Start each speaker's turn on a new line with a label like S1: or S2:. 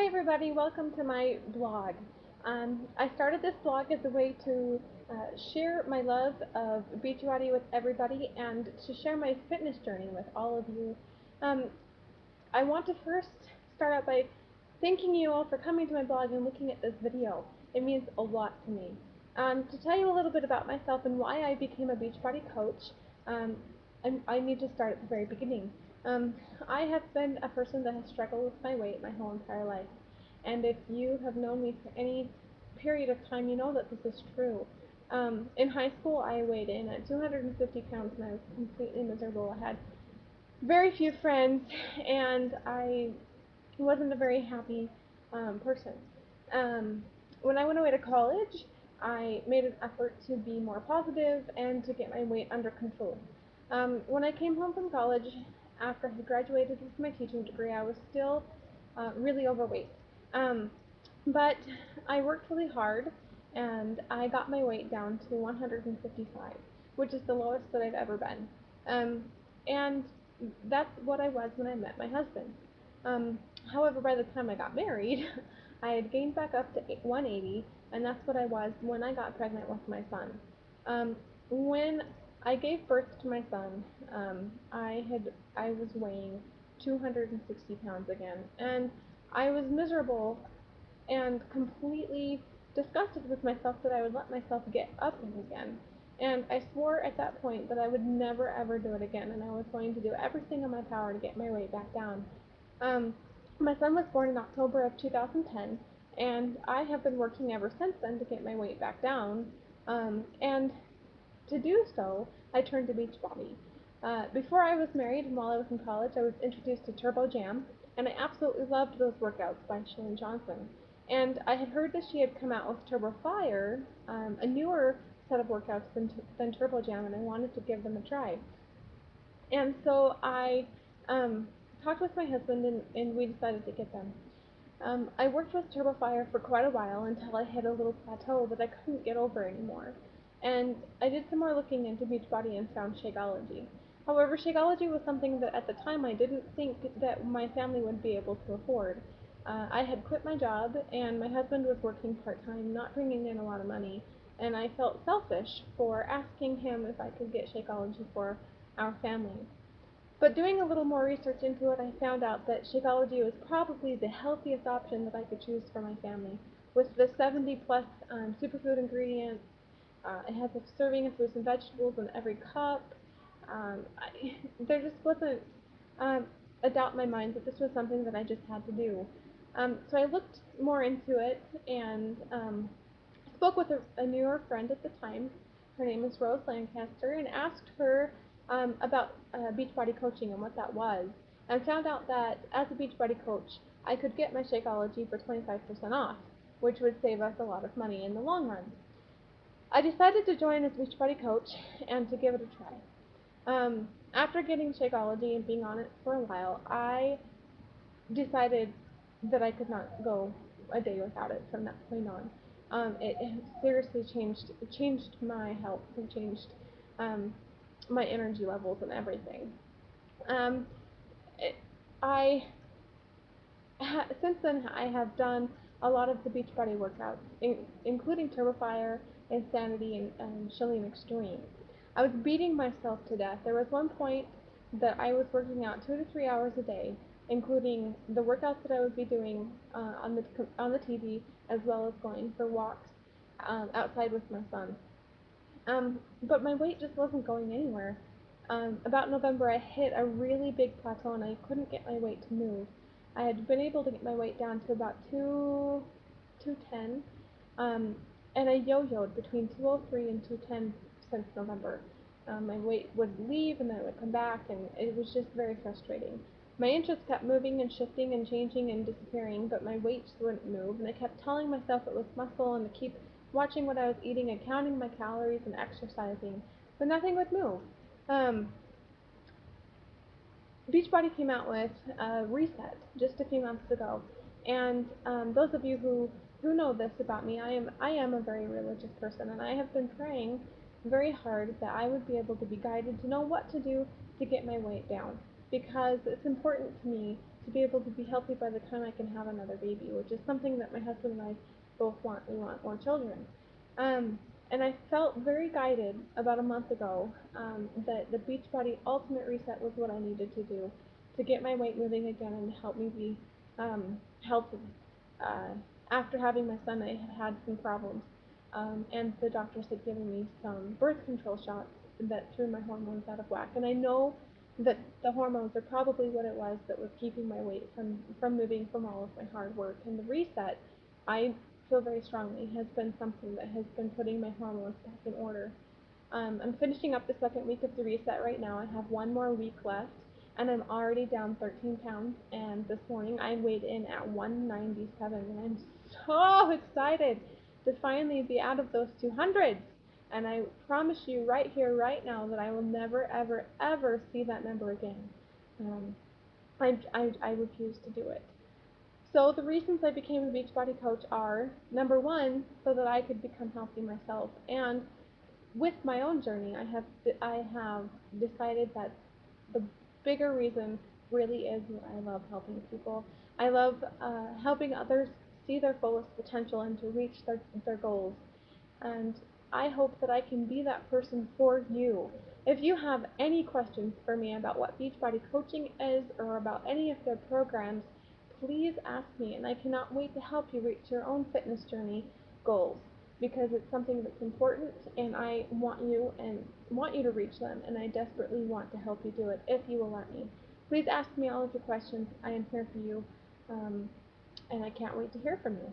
S1: Hi everybody, welcome to my blog. I started this blog as a way to share my love of Beachbody with everybody and to share my fitness journey with all of you. Um, I want to first start out by thanking you all for coming to my blog and looking at this video. It means a lot to me. To tell you a little bit about myself and why I became a Beachbody coach, um, I need to start at the very beginning. Um, I have been a person that has struggled with my weight my whole entire life. And if you have known me for any period of time, you know that this is true. In high school, I weighed in at 250 pounds and I was completely miserable. I had very few friends and I wasn't a very happy person. Um, when I went away to college, I made an effort to be more positive and to get my weight under control. When I came home from college, after I had graduated with my teaching degree, I was still really overweight. Um, but I worked really hard and I got my weight down to 155, which is the lowest that I've ever been. Um, and that's what I was when I met my husband. Um, However, by the time I got married, I had gained back up to 180, and that's what I was when I got pregnant with my son. When I gave birth to my son, I was weighing 260 pounds again, and I was miserable and completely disgusted with myself that I would let myself get up again. And I swore at that point that I would never ever do it again, and I was going to do everything in my power to get my weight back down. Um, my son was born in October of 2010, and I have been working ever since then to get my weight back down. And to do so, I turned to Beachbody. Before I was married and while I was in college, I was introduced to Turbo Jam, and I absolutely loved those workouts by Shalene Johnson. And I had heard that she had come out with Turbo Fire, a newer set of workouts than Turbo Jam, and I wanted to give them a try. And so I talked with my husband, and we decided to get them. I worked with Turbo Fire for quite a while until I hit a little plateau that I couldn't get over anymore. And I did some more looking into Beachbody and found Shakeology. However, Shakeology was something that at the time I didn't think that my family would be able to afford. I had quit my job and my husband was working part-time, not bringing in a lot of money, and I felt selfish for asking him if I could get Shakeology for our family. But doing a little more research into it, I found out that Shakeology was probably the healthiest option that I could choose for my family. With the 70 plus superfood ingredients, it has a serving of fruits and vegetables in every cup. There just wasn't um, a doubt in my mind that this was something that I just had to do. So I looked more into it and spoke with a newer friend at the time. Her name is Rose Lancaster, and asked her about Beachbody coaching and what that was, and found out that as a Beachbody coach, I could get my Shakeology for 25% off, which would save us a lot of money in the long run. I decided to join as Beachbody coach and to give it a try. After getting Shakeology and being on it for a while, I decided that I could not go a day without it from that point on. It seriously changed my health and changed um, my energy levels and everything. Um, it, I Since then I have done a lot of the Beachbody workouts, including Turbo Fire, Insanity, and Shalene Extreme. I was beating myself to death. There was one point that I was working out 2 to 3 hours a day, including the workouts that I would be doing on the TV, as well as going for walks outside with my son. But my weight just wasn't going anywhere. About November, I hit a really big plateau and I couldn't get my weight to move. I had been able to get my weight down to about 210, um, and I yo-yoed between 203 and 210 since November. My weight would leave and then it would come back, and it was just very frustrating. My inches kept moving and shifting and changing and disappearing, but my weight just wouldn't move, and I kept telling myself it was muscle and to keep watching what I was eating and counting my calories and exercising, but nothing would move. Um, Beachbody came out with a reset just a few months ago, and those of you who know this about me, I am a very religious person, and I have been praying very hard that I would be able to be guided to know what to do to get my weight down, because it's important to me to be able to be healthy by the time I can have another baby, which is something that my husband and I both want. We want more children. Um, and I felt very guided about a month ago that the Beachbody Ultimate Reset was what I needed to do to get my weight moving again and help me be healthy. Uh, After having my son, I had had some problems, and the doctors had given me some birth control shots that threw my hormones out of whack. And I know that the hormones are probably what it was that was keeping my weight from moving from all of my hard work. And the reset, I feel very strongly, has been something that has been putting my hormones back in order. I'm finishing up the second week of the reset right now. I have one more week left, and I'm already down 13 pounds. And this morning I weighed in at 197, and I'm so excited to finally be out of those 200s. And I promise you right here, right now, that I will never, ever, ever see that number again. Um, I refuse to do it. So the reasons I became a Beachbody coach are, number one, so that I could become healthy myself, and with my own journey, I have decided that the bigger reason really is that I love helping people. I love helping others see their fullest potential and to reach their goals. And I hope that I can be that person for you. If you have any questions for me about what Beachbody coaching is or about any of their programs, please ask me, and I cannot wait to help you reach your own fitness journey goals because it's something that's important, and I want you to reach them, and I desperately want to help you do it if you will let me. Please ask me all of your questions. I am here for you, and I can't wait to hear from you.